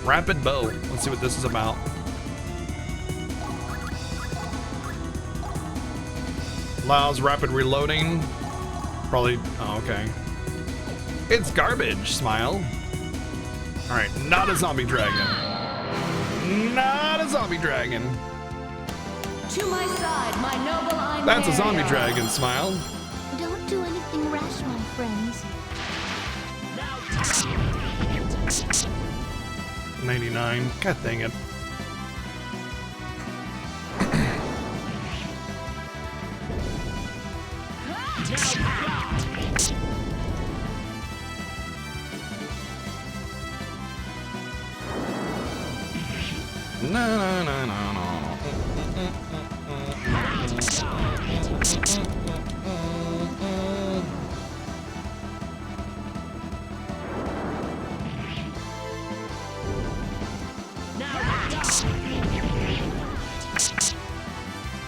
Rapid bow. Let's see what this is about. Allows rapid reloading. Probably, oh, okay. It's garbage, Smile. All right, not a zombie dragon. Not a zombie dragon. To my side, my noble Imperia. That's a zombie dragon, Smile. Don't do anything rash, my friends. 99. God dang it. No, no, no, no, no.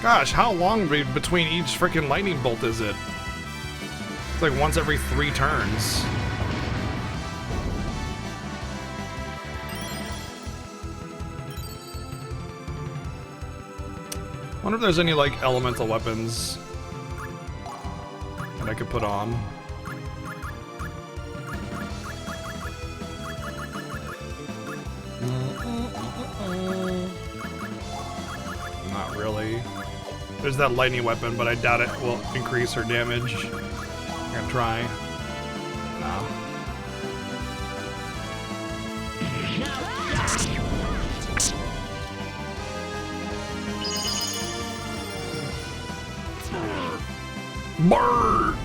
Gosh, how long between each freaking lightning bolt is it? It's like once every 3 turns. Wonder if there's any like elemental weapons that I could put on. Not really. There's that lightning weapon, but I doubt it will increase her damage. I'm gonna try. No. Brrr.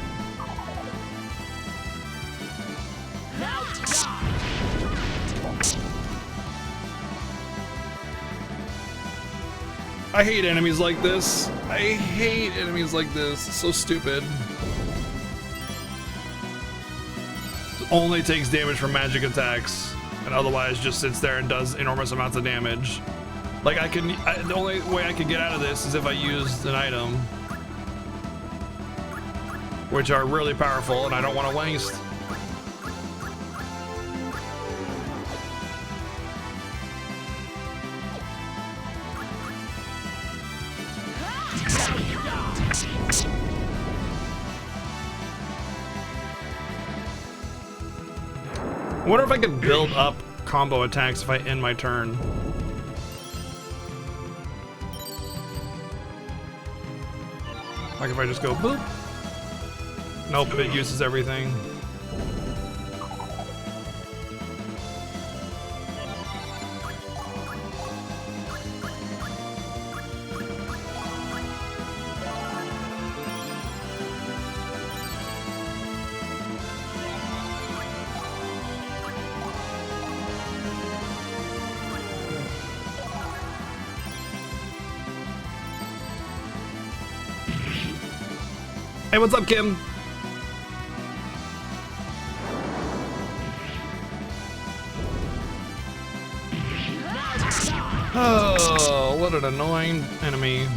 I hate enemies like this. I hate enemies like this. It's so stupid. It only takes damage from magic attacks, and otherwise just sits there and does enormous amounts of damage. Like the only way I can get out of this is if I used an item, which are really powerful, and I don't want to waste. I wonder if I could build up combo attacks if I end my turn. Like if I just go boop. Nope, it uses everything. Hey, what's up, Kim? Oh, what an annoying enemy.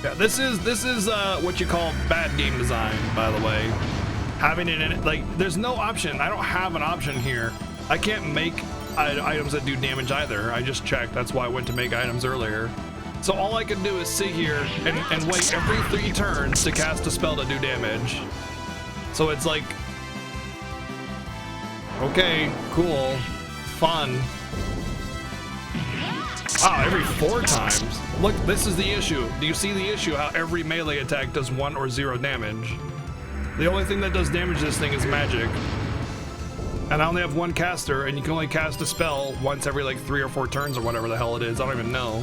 Yeah, this is what you call bad game design, by the way. Having it in it, like, there's no option. I don't have an option here. I can't make items that do damage either. I just checked. That's why I went to make items earlier. So all I can do is sit here and wait every 3 turns to cast a spell to do damage. So it's like, okay, cool, fun. Wow, every 4 times. Look, this is the issue. Do you see the issue? How every melee attack does 1 or 0 damage. The only thing that does damage to this thing is magic. And I only have 1 caster, and you can only cast a spell once every like 3 or 4 turns or whatever the hell it is. I don't even know.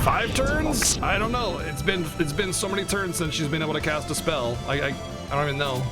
5 turns? I don't know. It's been so many turns since she's been able to cast a spell. I don't even know.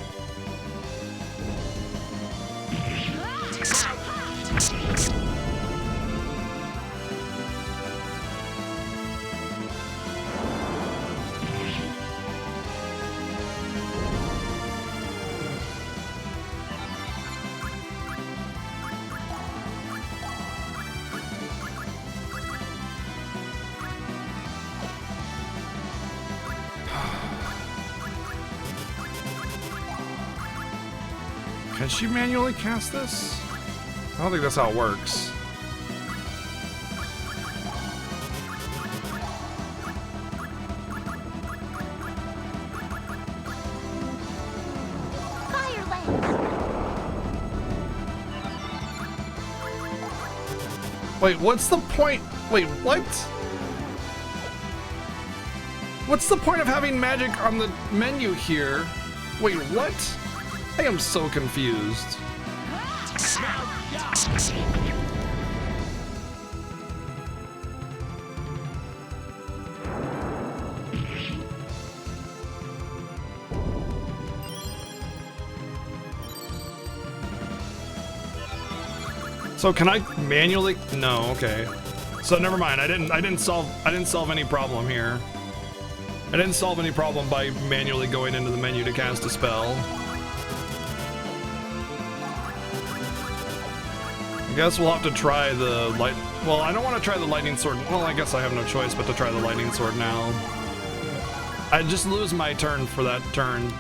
Can she manually cast this? I don't think that's how it works. Fire lance. Wait, what's the point? Wait, what? What's the point of having magic on the menu here? Wait, what? I am so confused. So can I manually? No, okay. So never mind. I didn't solve any problem here. I didn't solve any problem by manually going into the menu to cast a spell. I guess we'll have to try the light. Well, I don't want to try the lightning sword. Well, I guess I have no choice but to try the lightning sword now. I just lose my turn for that turn.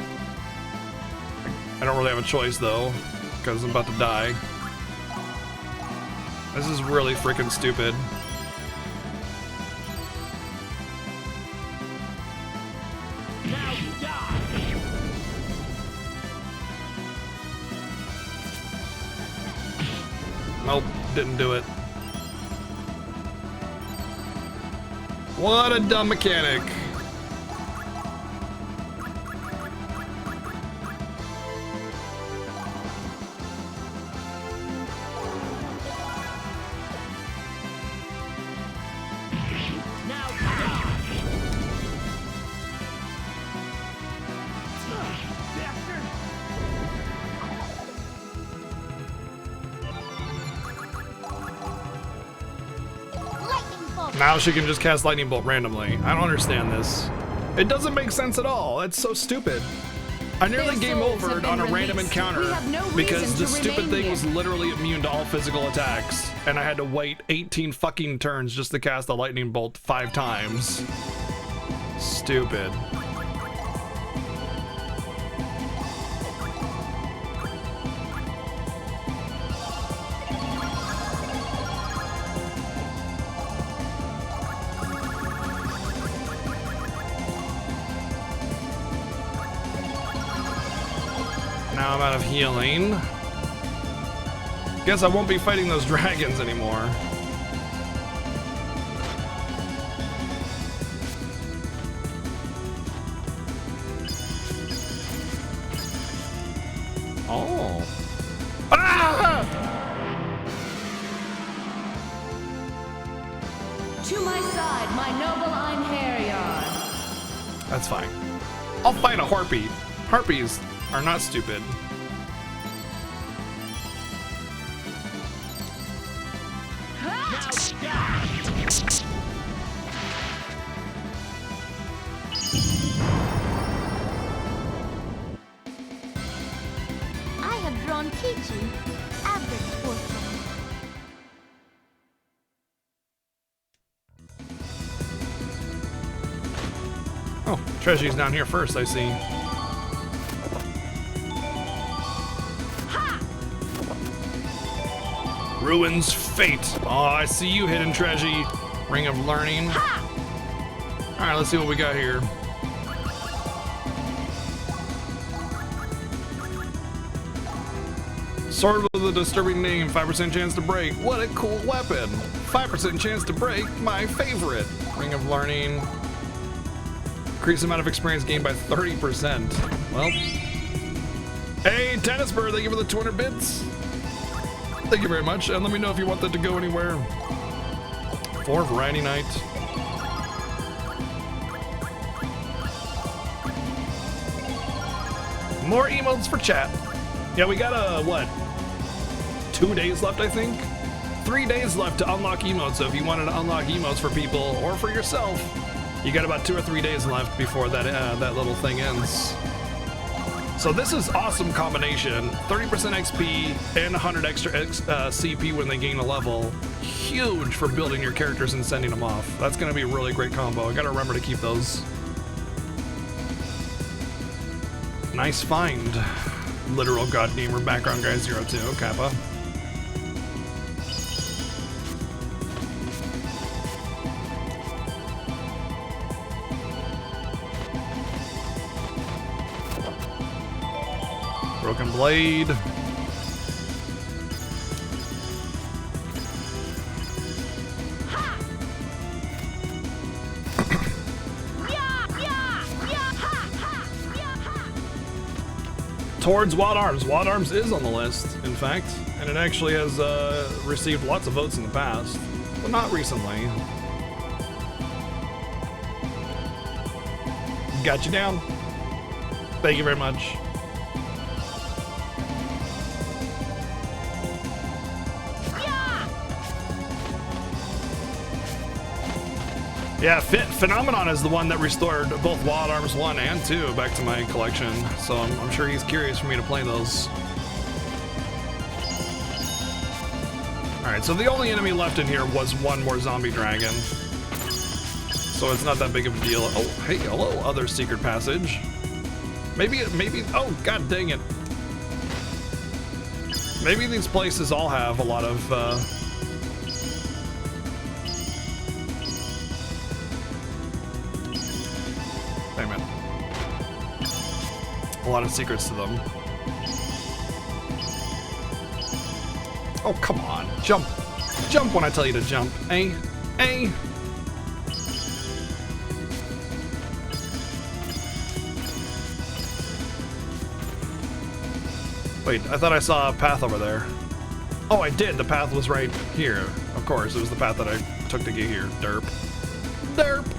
I don't really have a choice though, because I'm about to die. This is really freaking stupid. Now you die. Nope, didn't do it. What a dumb mechanic. Now she can just cast Lightning Bolt randomly. I don't understand this. It doesn't make sense at all. It's so stupid. I nearly Their game souls overed have been on a random released. encounter We have no because reason the to stupid remain thing here. was literally immune to all physical attacks, and I had to wait 18 fucking turns just to cast the Lightning Bolt 5 times. Stupid. Now I'm out of healing. Guess I won't be fighting those dragons anymore. Oh. Ah! To my side, my noble Einherjar. That's fine. I'll fight a harpy. Harpies are not stupid. I have drawn Kichi, average fortune. Oh, Treasury's down here first, I see. Ruin's Fate. Oh, I see you, Hidden Treasure. Ring of Learning. Alright, let's see what we got here. Sword with a disturbing name, 5% chance to break. What a cool weapon. 5% chance to break, my favorite. Ring of Learning. Increase the amount of experience gained by 30%. Well. Hey, Tennis Bird, thank you for the 200 bits. Thank you very much, and let me know if you want that to go anywhere. For Variety Night. More emotes for chat. Yeah, we got what? 2 days left, I think? 3 days left to unlock emotes, so if you wanted to unlock emotes for people or for yourself, you got about 2 or 3 days left before that that little thing ends. So this is awesome combination. 30% XP and 100 extra CP when they gain a level. Huge for building your characters and sending them off. That's gonna be a really great combo. I gotta remember to keep those. Nice find. Literal God Gamer background guy 02 Kappa. blade. Towards Wild Arms. Wild Arms is on the list, in fact, and it actually has received lots of votes in the past, but not recently. Got you down. Thank you very much. Yeah, Phenomenon is the one that restored both Wild Arms 1 and 2 back to my collection, so I'm sure he's curious for me to play those. Alright, so the only enemy left in here was one more zombie dragon. So it's not that big of a deal. Oh, hey, hello, other secret passage. Maybe, oh, god dang it. Maybe these places all have a lot of, a lot of secrets to them. Oh, come on. Jump. Jump when I tell you to jump. Eh? Eh? Wait, I thought I saw a path over there. Oh, I did. The path was right here. Of course, it was the path that I took to get here. Derp. Derp.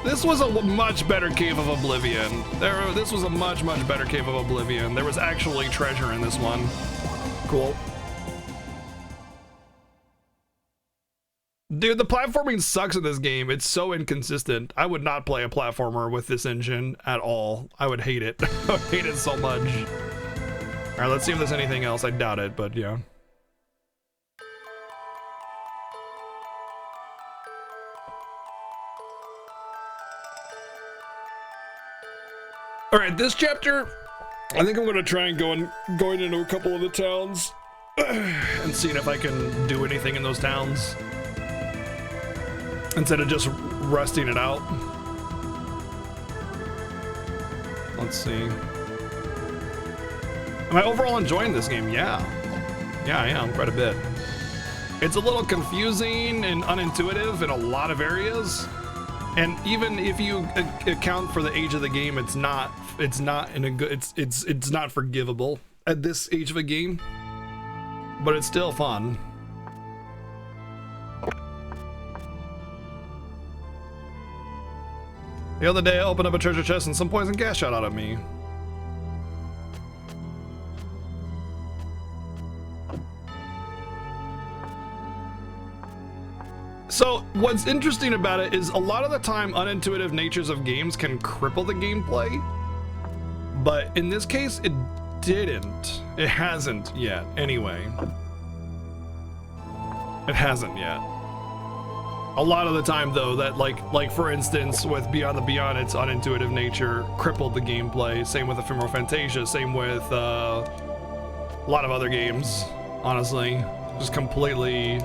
This was a much better Cave of Oblivion. This was a much better Cave of Oblivion. There was actually treasure in this one. Cool. Dude, the platforming sucks in this game. It's so inconsistent. I would not play a platformer with this engine at all. I would hate it. I would hate it so much. All right, let's see if there's anything else. I doubt it, but yeah. All right, this chapter, I think I'm gonna try and going into a couple of the towns and seeing if I can do anything in those towns instead of just rusting it out. Let's see. Am I overall enjoying this game? Yeah. Yeah, I am quite a bit. It's a little confusing and unintuitive in a lot of areas. And even if you account for the age of the game, it's not in a good, it's not forgivable at this age of a game, but it's still fun. The other day I opened up a treasure chest and some poison gas shot out at me. So what's interesting about it is a lot of the time unintuitive natures of games can cripple the gameplay, but in this case it didn't. It hasn't yet, anyway. It hasn't yet. A lot of the time though, that like for instance with Beyond the Beyond, its unintuitive nature crippled the gameplay. Same with Ephemeral Fantasia, same with a lot of other games, honestly. Just completely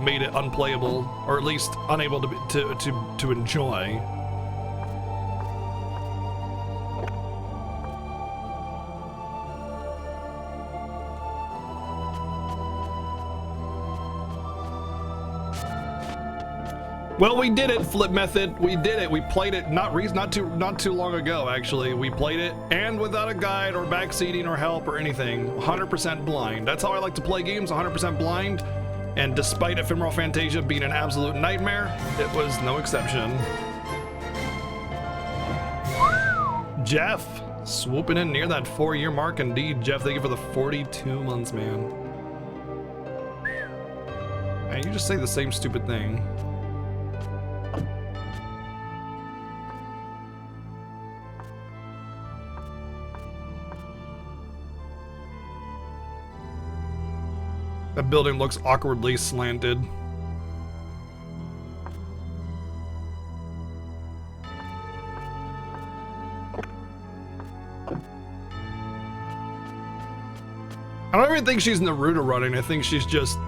made it unplayable, or at least unable to enjoy. Well, we did it, Flip Method. We did it. We played it not too long ago, actually. We played it, and without a guide or backseating or help or anything, 100% blind. That's how I like to play games, 100% blind. And despite Ephemeral Fantasia being an absolute nightmare, it was no exception. Jeff, swooping in near that 4-year mark indeed. Jeff, thank you for the 42 months, man. Man, you just say the same stupid thing. That building looks awkwardly slanted. I don't even think she's Naruto running. I think she's just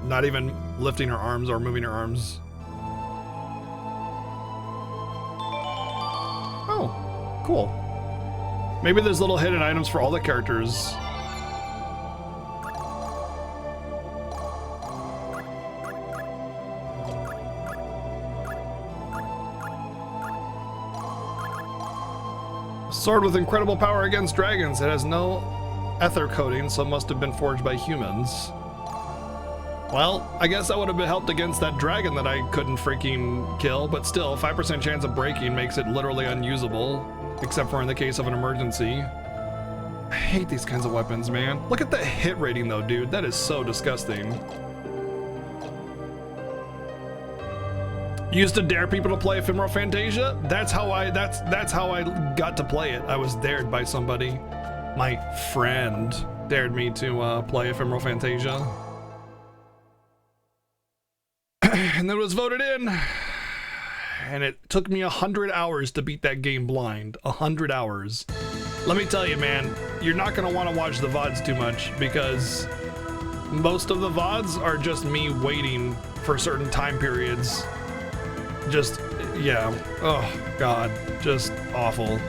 not even lifting her arms or moving her arms. cool. Maybe there's little hidden items for all the characters. Sword with incredible power against dragons. It has no ether coating, so it must have been forged by humans. Well, I guess that would have been helped against that dragon that I couldn't freaking kill, but still, 5% chance of breaking makes it literally unusable, except for in the case of an emergency. I hate these kinds of weapons, man. Look at the hit rating though, dude. That is so disgusting. Used to dare people to play Ephemeral Fantasia? That's how I got to play it. I was dared by somebody. My friend dared me to play Ephemeral Fantasia. And then it was voted in. And it took me 100 hours to beat that game blind. 100 hours. Let me tell you, man, you're not gonna want to watch the VODs too much because most of the VODs are just me waiting for certain time periods. Just, yeah. Oh, God. Just awful.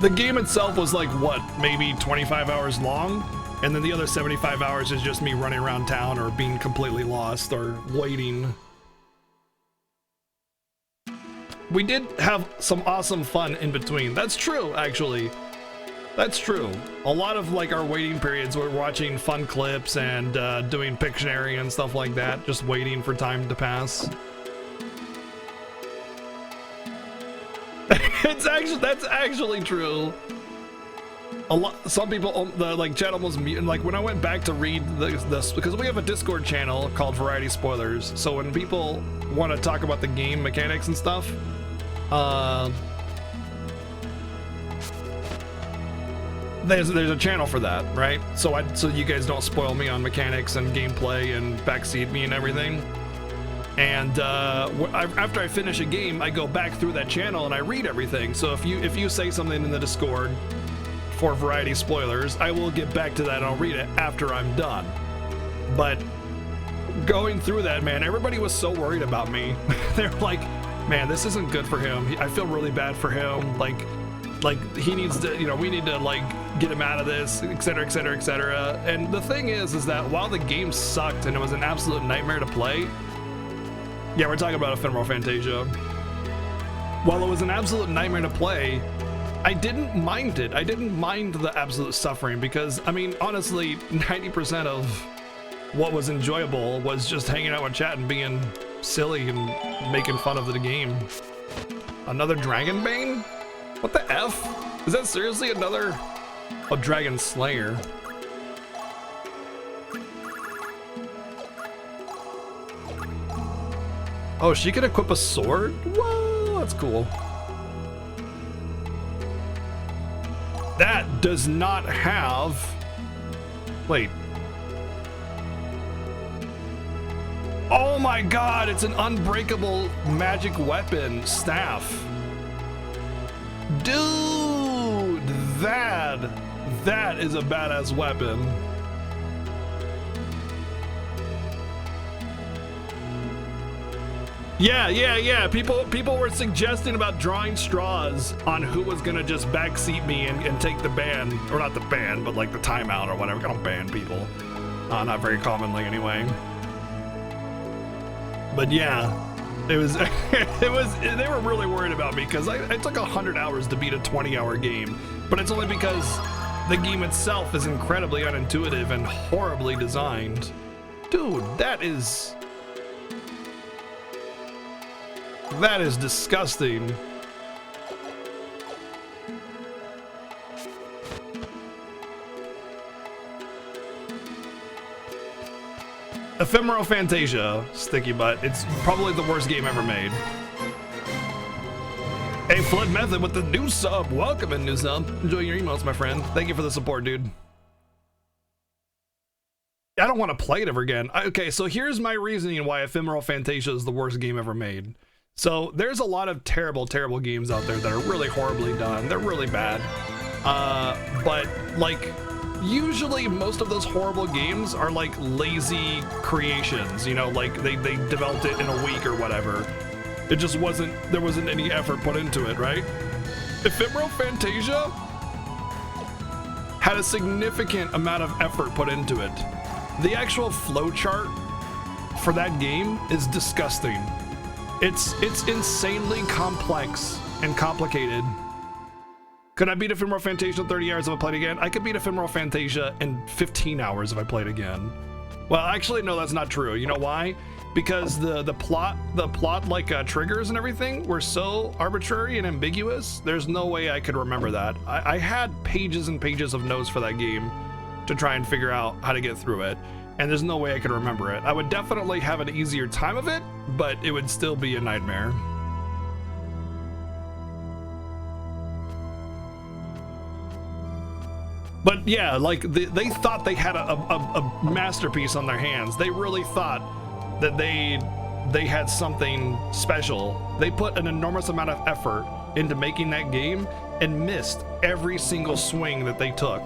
The game itself was like, what, maybe 25 hours long? And then the other 75 hours is just me running around town or being completely lost or waiting. We did have some awesome fun in between. That's true, actually. That's true. A lot of like our waiting periods, we're watching fun clips and doing Pictionary and stuff like that, just waiting for time to pass. That's actually true. Some people, the like chat almost mute. Like when I went back to read this, because we have a Discord channel called Variety Spoilers. So when people want to talk about the game mechanics and stuff, there's a channel for that, right? So you guys don't spoil me on mechanics and gameplay and backseat me and everything. And after I finish a game, I go back through that channel and I read everything. So if you say something in the Discord for Variety Spoilers, I will get back to that and I'll read it after I'm done. But going through that, man, everybody was so worried about me. They're like, man, this isn't good for him. I feel really bad for him. Like he needs to, you know, we need to like get him out of this, etc, etc, etc. And the thing is that while the game sucked and it was an absolute nightmare to play, yeah, we're talking about Ephemeral Fantasia. While it was an absolute nightmare to play, I didn't mind it. I didn't mind the absolute suffering because, I mean, honestly, 90% of what was enjoyable was just hanging out with chat and being silly and making fun of the game. Another Dragonbane? What the F? Is that seriously another? Oh, Dragon Slayer. Oh, she can equip a sword? Whoa, that's cool. That does not have... Wait. Oh my god, it's an unbreakable magic weapon staff. Dude, that is a badass weapon. Yeah. People were suggesting about drawing straws on who was gonna just backseat me and take the ban, or not the ban, but like the timeout or whatever. I don't ban people, not very commonly anyway. But yeah, it was, they were really worried about me because it took 100 hours to beat a 20-hour game, but it's only because the game itself is incredibly unintuitive and horribly designed. Dude, that is disgusting. Ephemeral Fantasia, Sticky Butt. It's probably the worst game ever made. Hey, Flood Method with the new sub. Welcome in, new sub. Enjoying your emails, my friend. Thank you for the support, dude. I don't want to play it ever again. Okay, so here's my reasoning why Ephemeral Fantasia is the worst game ever made. So there's a lot of terrible games out there that are really horribly done. They're really bad. But like usually most of those horrible games are like lazy creations, you know, like they developed it in a week or whatever. It just wasn't, there wasn't any effort put into it, right? Ephemeral Fantasia had a significant amount of effort put into it. The actual flowchart for that game is disgusting. It's insanely complex and complicated. Could I beat Ephemeral Fantasia in 30 hours if I played again? I could beat Ephemeral Fantasia in 15 hours if I played again. Well, actually, no, that's not true. You know why? Because the plot like triggers and everything were so arbitrary and ambiguous. There's no way I could remember that. I had pages and pages of notes for that game to try and figure out how to get through it, and there's no way I could remember it. I would definitely have an easier time of it, but it would still be a nightmare. But yeah, like they thought they had a masterpiece on their hands. They really thought that they had something special. They put an enormous amount of effort into making that game and missed every single swing that they took.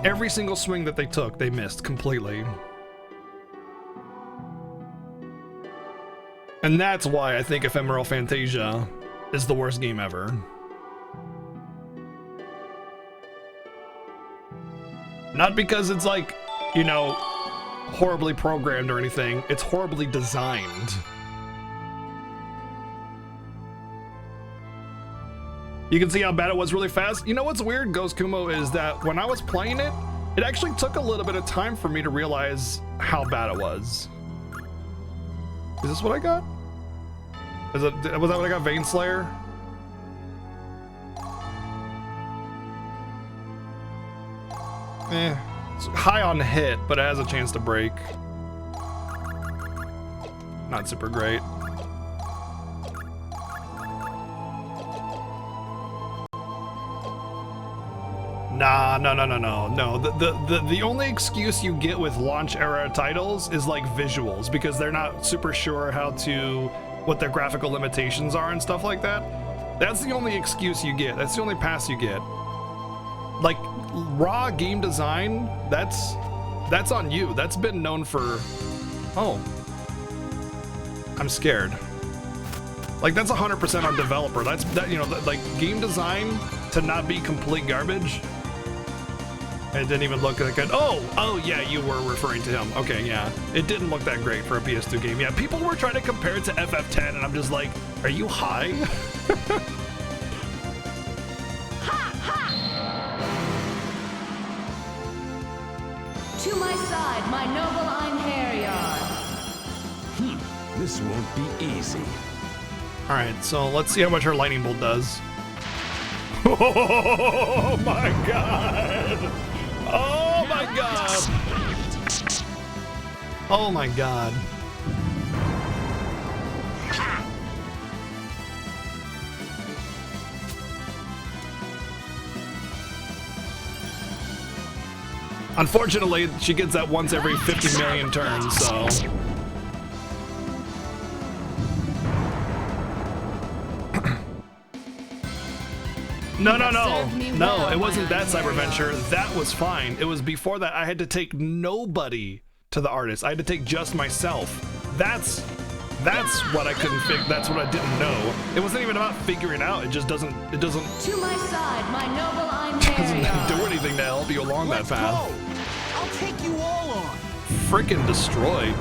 Every single swing that they took, they missed completely. And that's why I think Ephemeral Fantasia is the worst game ever. Not because it's like, you know, horribly programmed or anything. It's horribly designed. You can see how bad it was really fast. You know what's weird, Ghost Kumo, is that when I was playing it, it actually took a little bit of time for me to realize how bad it was. Is this what I got? Was that what I got, Vein Slayer? It's high on hit, but it has a chance to break. Not super great. Nah, no. The only excuse you get with launch era titles is like visuals, because they're not super sure what their graphical limitations are and stuff like that. That's the only excuse you get. That's the only pass you get. Like raw game design, that's on you. That's been known for. Oh, I'm scared. Like that's 100% on developer. You know, like game design to not be complete garbage. It didn't even look that good. Oh yeah, you were referring to him. Okay, yeah. It didn't look that great for a PS2 game. Yeah, people were trying to compare it to FF10, and I'm just like, are you high? To my side, my noble Einherjar. This won't be easy. All right, so let's see how much her lightning bolt does. Oh my god! Oh my god! Oh my god! Unfortunately, she gets that once every 50 million turns, so. No, it wasn't that Cyberventure. That was fine. It was before that. I had to take nobody to the artist. I had to take just myself. That's what I couldn't figure. That's what I didn't know. It wasn't even about figuring out. It doesn't To my side, my noble Einherjar. do anything to help you along that path. Go. I'll take you all on. Frickin' destroyed.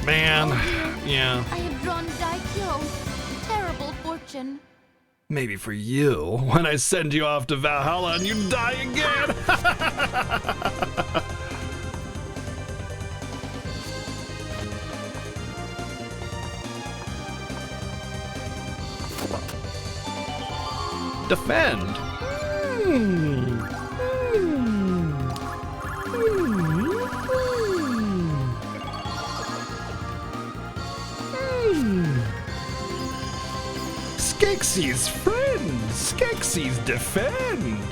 Man, yeah. I have drawn Daikyo. Terrible fortune. Maybe for you, when I send you off to Valhalla and you die again. Defend. Skeksis friends! Skeksis defend!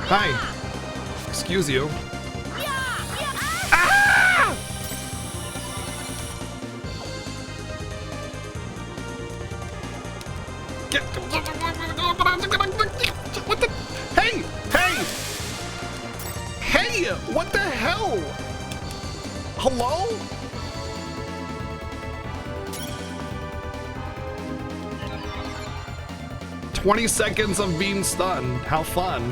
Hi. Excuse you. Ah! Get... What the... Hey! Hey! Hey! What the hell? Hello? "20 seconds of being stunned. How fun."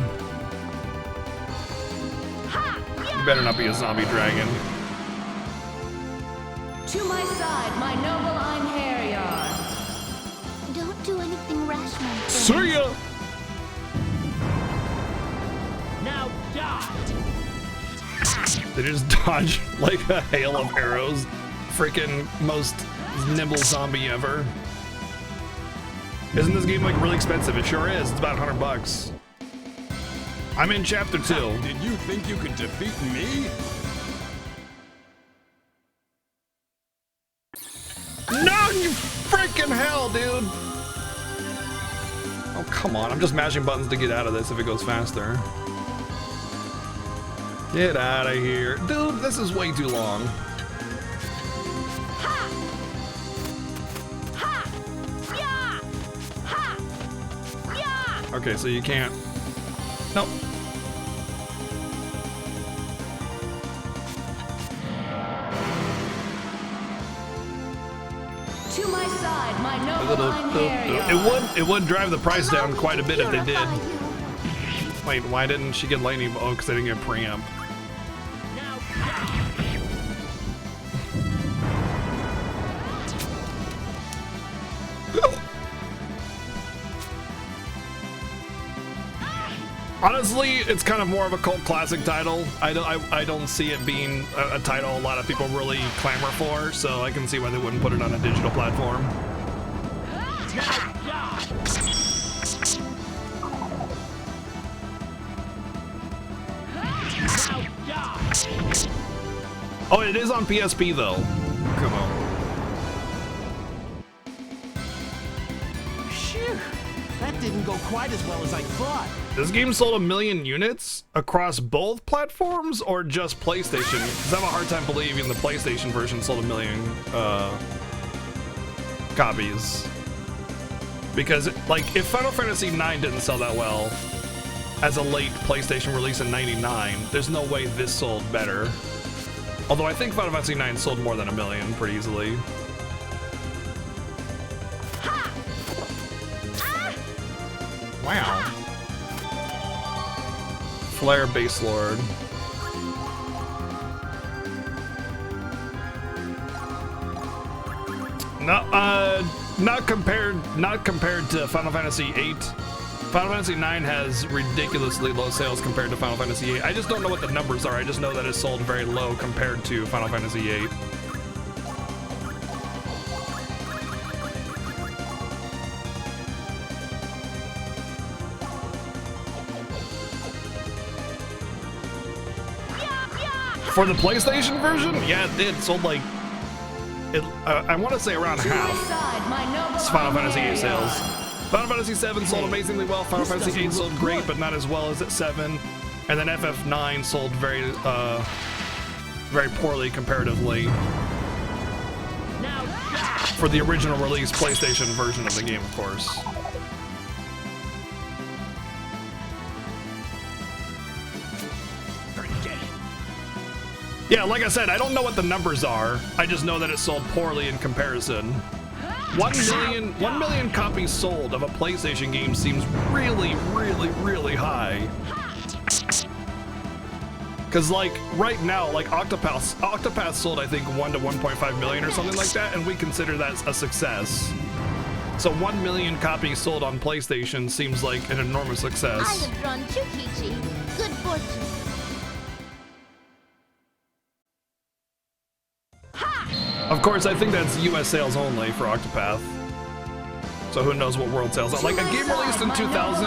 You better not be a zombie dragon. To my side, my noble Einherjar. Don't do anything rash, my friend. See ya! Now dodge. They just dodge like a hail of arrows. Freaking most nimble zombie ever. Isn't this game like really expensive? It sure is. It's about $100. I'm in chapter 2. Did you think you could defeat me? No, you freaking hell, dude! Oh, come on. I'm just mashing buttons to get out of this if it goes faster. Get out of here. Dude, this is way too long. Okay, so you can't... Nope. To my side, my noble Einherjar. It would drive the price Allow down me quite a to bit if they did. purify you. Wait, why didn't she get lightning? Oh, because they didn't get preamp. Honestly, it's kind of more of a cult classic title. I don't see it being a title a lot of people really clamor for, so I can see why they wouldn't put it on a digital platform. Oh, it is on PSP though. Come on. Phew, that didn't go quite as well as I thought. This game sold 1 million units across both platforms or just PlayStation? Because I have a hard time believing the PlayStation version sold 1 million copies. Because, like, if Final Fantasy IX didn't sell that well as a late PlayStation release in '99, there's no way this sold better. Although I think Final Fantasy IX sold more than 1 million pretty easily. Wow. Flare Base Lord. No, not compared to Final Fantasy VIII. Final Fantasy IX has ridiculously low sales compared to Final Fantasy VIII. I just don't know what the numbers are. I just know that it sold very low compared to Final Fantasy VIII. For the PlayStation version, yeah, it did. Sold like, I want to say around To my half. side, my noble It's Final Fantasy VIII Einherjar. sales. Final Fantasy VII sold amazingly well. Final Fantasy VIII sold great, but not as well as at 7. And then FF9 sold very poorly comparatively for the original release PlayStation version of the game, of course. Yeah, like I said, I don't know what the numbers are. I just know that it sold poorly in comparison. 1 million copies sold of a PlayStation game seems really, really, really high. Cause like right now, like Octopath sold I think 1 to 1.5 million or something like that, and we consider that a success. So 1 million copies sold on PlayStation seems like an enormous I success. have drawn Chukichi. Good fortune. Of course, I think that's US sales only for Octopath. So who knows what world sales are. Like a game released in 2000